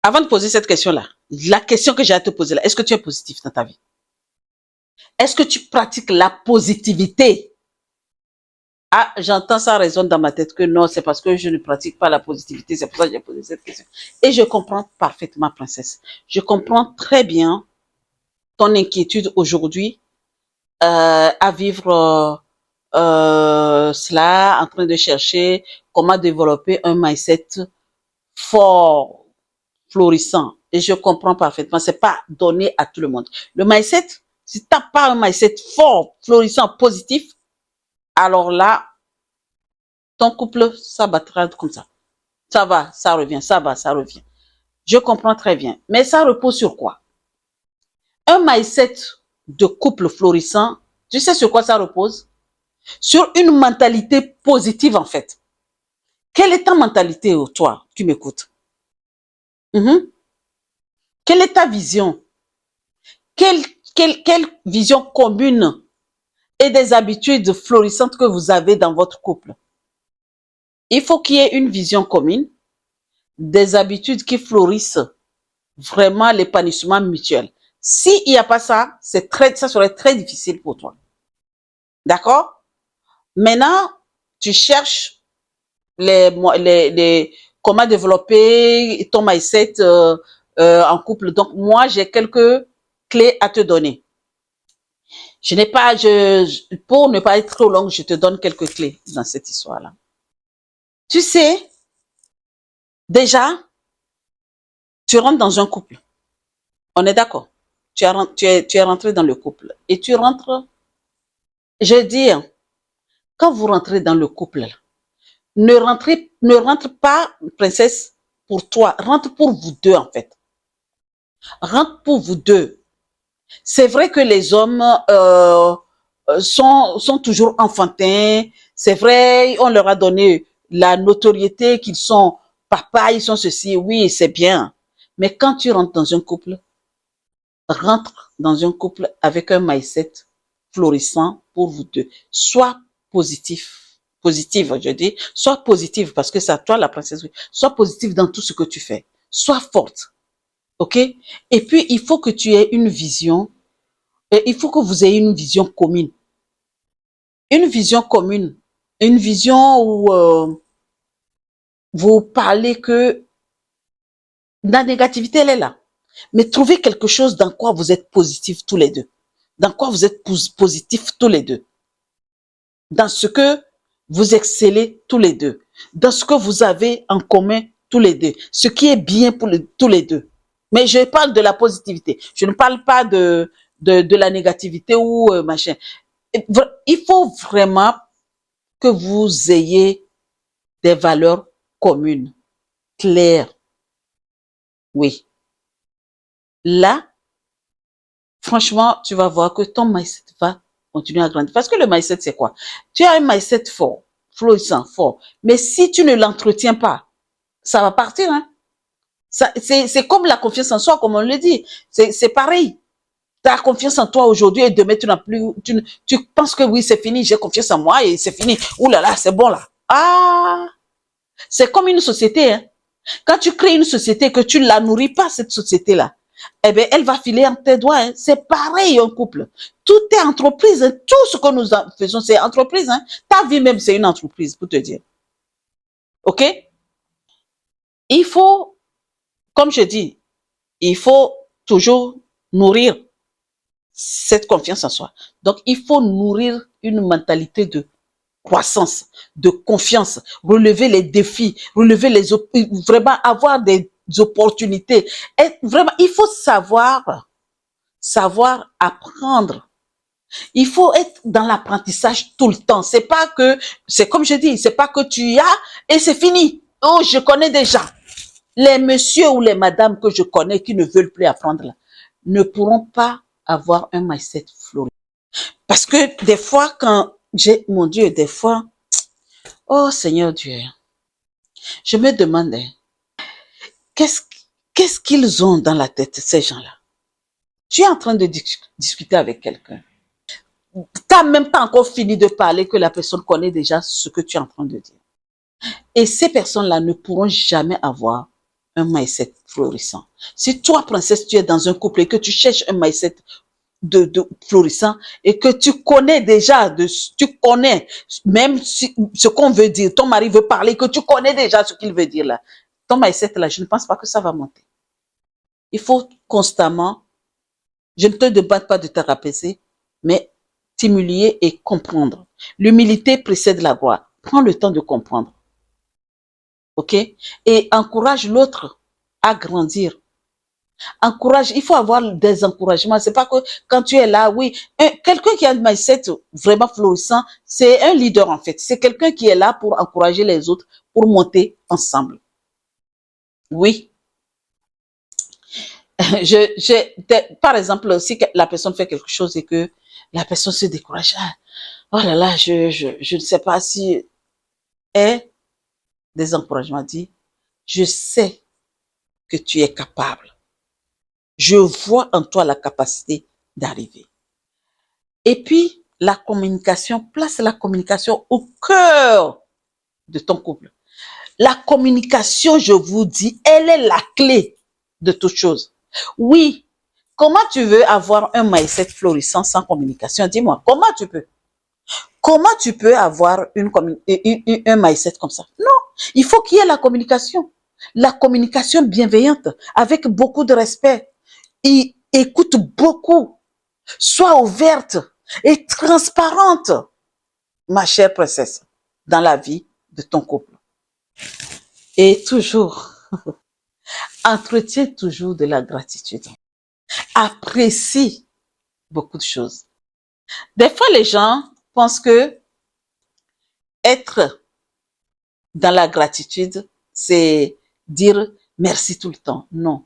Avant de poser cette question-là, la question que j'ai à te poser là, est-ce que tu es positif dans ta vie? Est-ce que tu pratiques la positivité? Ah, j'entends ça résonne dans ma tête que non, c'est parce que je ne pratique pas la positivité, c'est pour ça que j'ai posé cette question. Et je comprends parfaitement, princesse. Je comprends très bien ton inquiétude aujourd'hui à vivre cela, en train de chercher comment développer un mindset fort, florissant. Et je comprends parfaitement, c'est pas donné à tout le monde. Le mindset, si t'as pas un mindset fort, florissant, positif, alors là, ton couple, ça battra comme ça. Ça va, ça revient, ça va, ça revient. Je comprends très bien. Mais ça repose sur quoi? Un mindset de couple florissant, tu sais sur quoi ça repose? Sur une mentalité positive, en fait. Quelle est ta mentalité, toi, qui m'écoutes? Quelle est ta vision? Quelle vision commune et des habitudes florissantes que vous avez dans votre couple? Il faut qu'il y ait une vision commune, des habitudes qui florissent vraiment l'épanouissement mutuel. S'il n'y a pas ça, ça serait très difficile pour toi. D'accord? Maintenant, tu cherches comment développer ton mindset en couple. Donc, moi, j'ai quelques clés à te donner. Pour ne pas être trop longue, je te donne quelques clés dans cette histoire-là. Tu sais, déjà, tu rentres dans un couple. On est d'accord. Tu es rentré dans le couple. Et tu rentres, je veux dire, quand vous rentrez dans le couple, ne rentre pas, princesse, pour toi. Rentre pour vous deux, en fait. Rentre pour vous deux. C'est vrai que les hommes sont toujours enfantins. C'est vrai, on leur a donné la notoriété qu'ils sont papa, ils sont ceci. Oui, c'est bien. Mais quand tu rentres dans un couple, rentre dans un couple avec un mindset florissant pour vous deux. Sois positive, je dis. Sois positive parce que c'est à toi la princesse. Sois positive dans tout ce que tu fais. Sois forte. OK? Et puis, il faut que tu aies une vision. Et il faut que vous ayez une vision commune. Une vision commune. Une vision où vous parlez que la négativité, elle est là. Mais trouvez quelque chose dans quoi vous êtes positifs tous les deux. Dans quoi vous êtes positifs tous les deux. Dans ce que vous excellez tous les deux. Dans ce que vous avez en commun tous les deux. Ce qui est bien pour tous les deux. Mais je parle de la positivité. Je ne parle pas de la négativité ou machin. Il faut vraiment que vous ayez des valeurs communes, claires. Oui. Là, franchement, tu vas voir que ton mindset va continuer à grandir. Parce que le mindset, c'est quoi? Tu as un mindset fort, florissant, fort. Mais si tu ne l'entretiens pas, ça va partir. Hein? C'est comme la confiance en soi, comme on le dit. C'est pareil. Tu as confiance en toi aujourd'hui et demain, tu n'as plus, tu penses que oui, c'est fini, j'ai confiance en moi et c'est fini. Ouh là là, c'est bon là. Ah, c'est comme une société. Hein. Quand tu crées une société et que tu ne la nourris pas, cette société-là, eh bien, elle va filer entre tes doigts. Hein. C'est pareil, un couple. Tout est entreprise. Hein. Tout ce que nous faisons, c'est entreprise. Hein. Ta vie même, c'est une entreprise, pour te dire. OK? Il faut, comme je dis, il faut toujours nourrir cette confiance en soi. Donc, il faut nourrir une mentalité de croissance, de confiance, relever les défis, vraiment avoir des opportunités. Et vraiment, il faut savoir apprendre. Il faut être dans l'apprentissage tout le temps. C'est comme je dis, c'est pas que tu as et c'est fini. Oh, je connais déjà. Les messieurs ou les madames que je connais qui ne veulent plus apprendre là, ne pourront pas avoir un mindset florissant. Parce que des fois, mon Dieu, des fois, oh Seigneur Dieu, je me demandais, qu'est-ce qu'est-ce qu'ils ont dans la tête, ces gens-là? Tu es en train de discuter avec quelqu'un. Tu n'as même pas encore fini de parler que la personne connaît déjà ce que tu es en train de dire. Et ces personnes-là ne pourront jamais avoir un mindset florissant. Si toi, princesse, tu es dans un couple et que tu cherches un mindset de florissant et que tu connais déjà, tu connais même ce qu'on veut dire, ton mari veut parler, que tu connais déjà ce qu'il veut dire là, ton mindset là, je ne pense pas que ça va monter. Il faut constamment, je ne te demande pas de te rabaisser, mais t'humilier et comprendre. L'humilité précède la gloire. Prends le temps de comprendre. OK? Et encourage l'autre à grandir. Encourage, il faut avoir des encouragements. C'est pas que quand tu es là, oui, quelqu'un qui a un mindset vraiment florissant, c'est un leader en fait. C'est quelqu'un qui est là pour encourager les autres, pour monter ensemble. Oui. Par exemple, si la personne fait quelque chose et que la personne se décourage, oh là là, je ne sais pas si est des encouragements dit, je sais que tu es capable. Je vois en toi la capacité d'arriver. Et puis, la communication, place la communication au cœur de ton couple. La communication, je vous dis, elle est la clé de toute chose. Oui, comment tu veux avoir un mindset florissant sans communication? Dis-moi, comment tu peux? Comment tu peux avoir un mindset comme ça? Non, il faut qu'il y ait la communication. La communication bienveillante, avec beaucoup de respect. Et écoute beaucoup. Sois ouverte et transparente, ma chère princesse, dans la vie de ton couple. Et toujours, entretiens toujours de la gratitude. Apprécie beaucoup de choses. Des fois, les gens pensent que être dans la gratitude, c'est dire merci tout le temps. Non.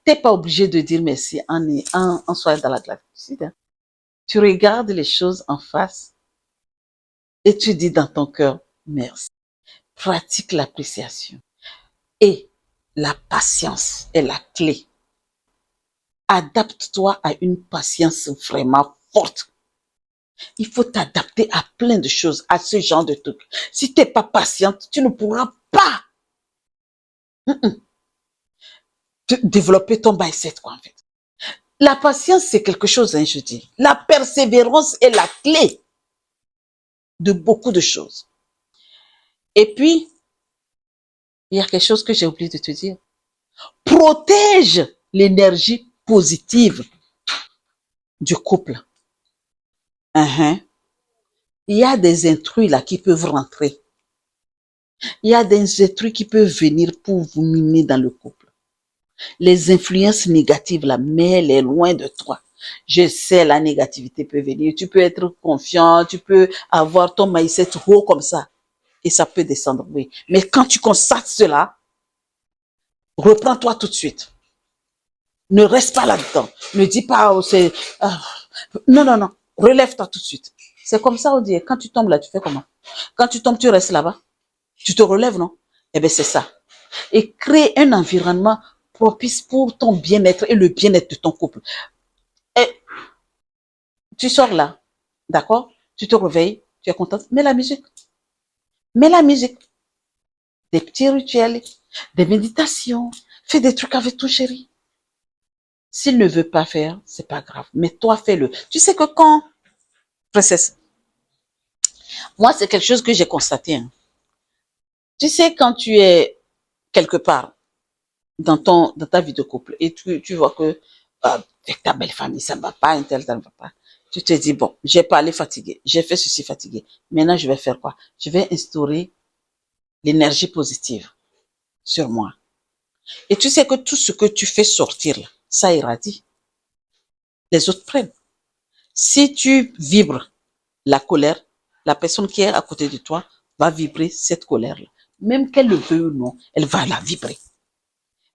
T'es pas obligé de dire merci en soi dans la gratitude. Tu regardes les choses en face et tu dis dans ton cœur merci. Pratique l'appréciation. Et la patience est la clé. Adapte-toi à une patience vraiment forte. Il faut t'adapter à plein de choses, à ce genre de trucs. Si tu n'es pas patiente, tu ne pourras pas développer ton mindset, quoi, en fait. La patience, c'est quelque chose, hein, je dis. La persévérance est la clé de beaucoup de choses. Et puis, il y a quelque chose que j'ai oublié de te dire. Protège l'énergie positive du couple. Il y a des intrus là qui peuvent rentrer. Il y a des intrus qui peuvent venir pour vous miner dans le couple. Les influences négatives là, mets-les loin de toi. Je sais, la négativité peut venir. Tu peux être confiant, tu peux avoir ton mindset haut comme ça. Et ça peut descendre, oui. Mais quand tu constates cela, reprends-toi tout de suite. Ne reste pas là-dedans. Ne dis pas, oh, c'est... Non, non, non. Relève-toi tout de suite. C'est comme ça, on dit. Quand tu tombes là, tu fais comment? Quand tu tombes, tu restes là-bas. Tu te relèves, non? Eh bien, c'est ça. Et crée un environnement propice pour ton bien-être et le bien-être de ton couple. Et tu sors là, d'accord? Tu te réveilles, tu es contente. Mets la musique. Mets la musique. Des petits rituels, des méditations. Fais des trucs avec ton chéri. S'il ne veut pas faire, c'est pas grave. Mais toi, fais-le. Tu sais que quand, princesse, moi, c'est quelque chose que j'ai constaté. Hein. Tu sais, quand tu es quelque part dans ta vie de couple et tu vois que avec ta belle famille, ça ne va pas, ça ne va pas. Tu te dis, bon, j'ai parlé fatigué, j'ai fait ceci fatigué. Maintenant, je vais faire quoi? Je vais instaurer l'énergie positive sur moi. Et tu sais que tout ce que tu fais sortir, là, ça irradie. Les autres prennent. Si tu vibres la colère, la personne qui est à côté de toi va vibrer cette colère-là. Même qu'elle le veuille ou non, elle va la vibrer.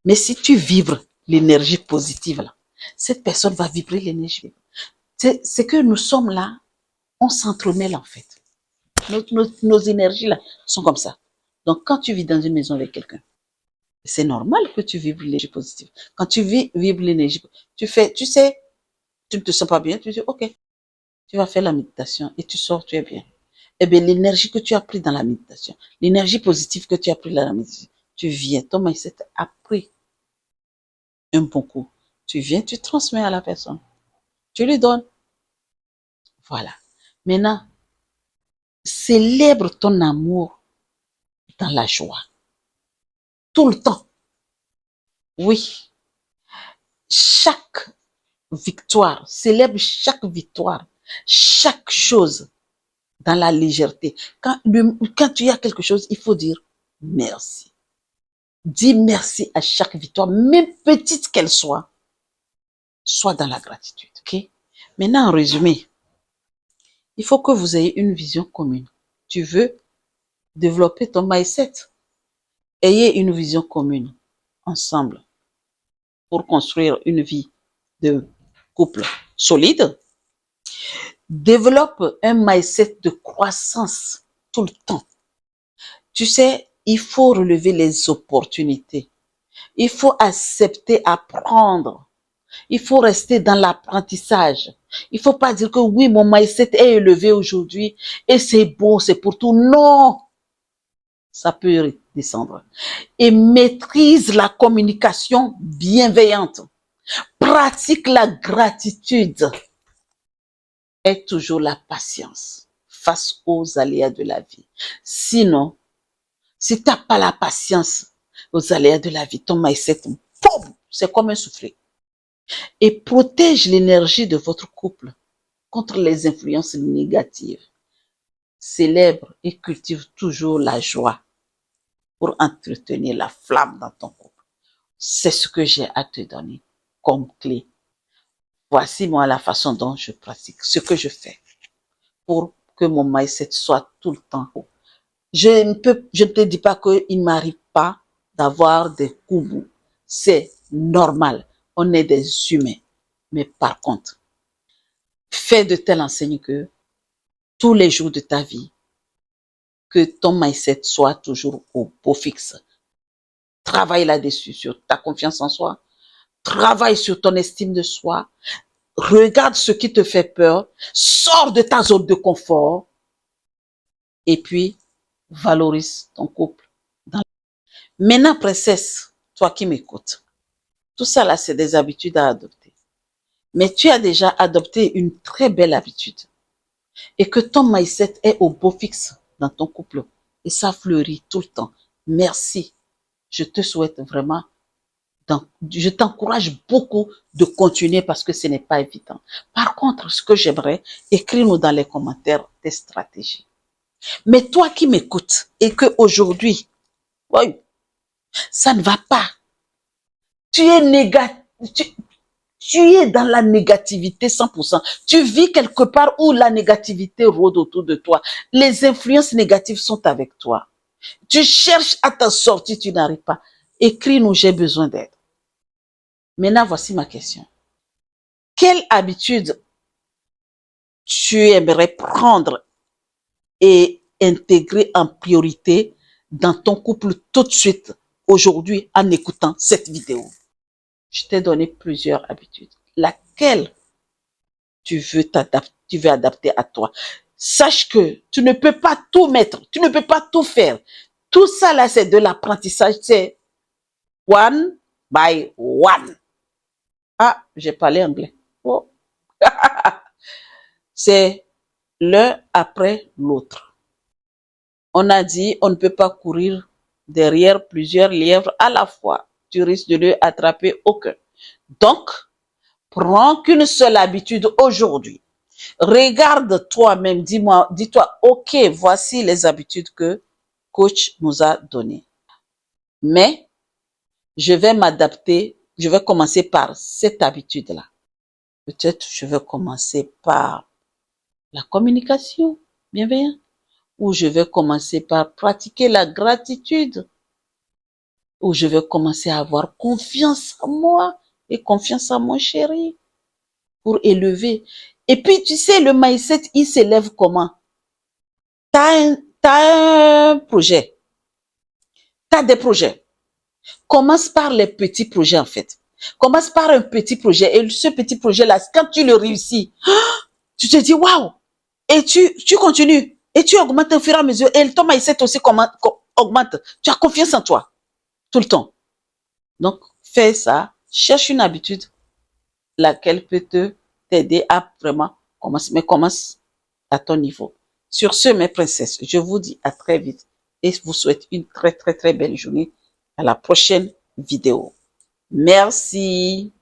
Mais si tu vibres l'énergie positive, là, cette personne va vibrer l'énergie. C'est que nous sommes là, on s'entremêle en fait. Nos énergies là sont comme ça. Donc quand tu vis dans une maison avec quelqu'un, c'est normal que tu vibres l'énergie positive. Quand tu vibres l'énergie, tu sais, tu ne te sens pas bien, tu dis ok, tu vas faire la méditation et tu sors, tu es bien. Eh bien, l'énergie que tu as pris dans la méditation, l'énergie positive que tu as pris dans la méditation, tu viens, ton mindset a pris un bon coup. Tu viens, tu transmets à la personne. Tu lui donnes. Voilà. Maintenant, célèbre ton amour dans la joie. Tout le temps. Oui. Chaque victoire, célèbre chaque victoire, chaque chose dans la légèreté. Quand tu as quelque chose, il faut dire merci. Dis merci à chaque victoire, même petite qu'elle soit. Sois dans la gratitude. Ok? Maintenant, en résumé, il faut que vous ayez une vision commune. Tu veux développer ton mindset. Ayez une vision commune ensemble pour construire une vie de couple solide. Développe un mindset de croissance tout le temps. Tu sais, il faut relever les opportunités. Il faut accepter, apprendre. Il faut rester dans l'apprentissage. Il faut pas dire que oui, mon mindset est élevé aujourd'hui et c'est bon, c'est pour tout. Non, ça peut descendre. Et maîtrise la communication bienveillante. Pratique la gratitude. Aie toujours la patience face aux aléas de la vie. Sinon, si tu n'as pas la patience aux aléas de la vie, ton mindset, c'est comme un soufflet. Et protège l'énergie de votre couple contre les influences négatives. Célèbre et cultive toujours la joie pour entretenir la flamme dans ton couple. C'est ce que j'ai à te donner comme clé. Voici moi la façon dont je pratique, ce que je fais pour que mon mindset soit tout le temps haut. Je ne te dis pas qu'il ne m'arrive pas d'avoir des coups bouts. C'est normal. On est des humains. Mais par contre, fais de telle enseigne que tous les jours de ta vie, que ton mindset soit toujours au beau fixe. Travaille là-dessus, sur ta confiance en soi. Travaille sur ton estime de soi. Regarde ce qui te fait peur. Sors de ta zone de confort. Et puis, valorise ton couple. Maintenant, princesse, toi qui m'écoutes, tout ça là, c'est des habitudes à adopter. Mais tu as déjà adopté une très belle habitude. Et que ton mindset est au beau fixe dans ton couple. Et ça fleurit tout le temps. Merci. Je te souhaite vraiment, je t'encourage beaucoup de continuer parce que ce n'est pas évident. Par contre, ce que j'aimerais, écris-nous dans les commentaires tes stratégies. Mais toi qui m'écoutes et que aujourd'hui, oui, ça ne va pas. Tu es négatif. Tu es dans la négativité 100%. Tu vis quelque part où la négativité rôde autour de toi. Les influences négatives sont avec toi. Tu cherches à t'en sortir, tu n'arrives pas. Écris-nous, j'ai besoin d'aide. Maintenant, voici ma question. Quelle habitude tu aimerais prendre et intégrer en priorité dans ton couple tout de suite, aujourd'hui, en écoutant cette vidéo? Je t'ai donné plusieurs habitudes. Laquelle tu veux adapter à toi? Sache que tu ne peux pas tout mettre, tu ne peux pas tout faire. Tout ça là, c'est de l'apprentissage, c'est one by one. Ah, j'ai parlé anglais. Oh. C'est l'un après l'autre. On a dit, on ne peut pas courir derrière plusieurs lièvres à la fois. Tu risques de ne attraper aucun. Donc, prends qu'une seule habitude aujourd'hui. Regarde toi-même, dis-toi, ok, voici les habitudes que coach nous a données. Mais, je vais m'adapter, je vais commencer par cette habitude-là. Peut-être je vais commencer par la communication bienveillante, ou je vais commencer par pratiquer la gratitude, ou je vais commencer à avoir confiance en moi et confiance en mon chéri pour élever. Et puis, tu sais, le mindset, il s'élève comment? T'as un projet. T'as des projets. Commence par les petits projets, en fait. Commence par un petit projet. Et ce petit projet-là, quand tu le réussis, tu te dis, waouh! Et tu continues. Et tu augmentes au fur et à mesure. Et ton mindset aussi augmente. Tu as confiance en toi. tout le temps. Donc, fais ça, cherche une habitude laquelle peut t'aider à vraiment commencer, mais commence à ton niveau. Sur ce, mes princesses, je vous dis à très vite et je vous souhaite une très, très, très belle journée. À la prochaine vidéo. Merci.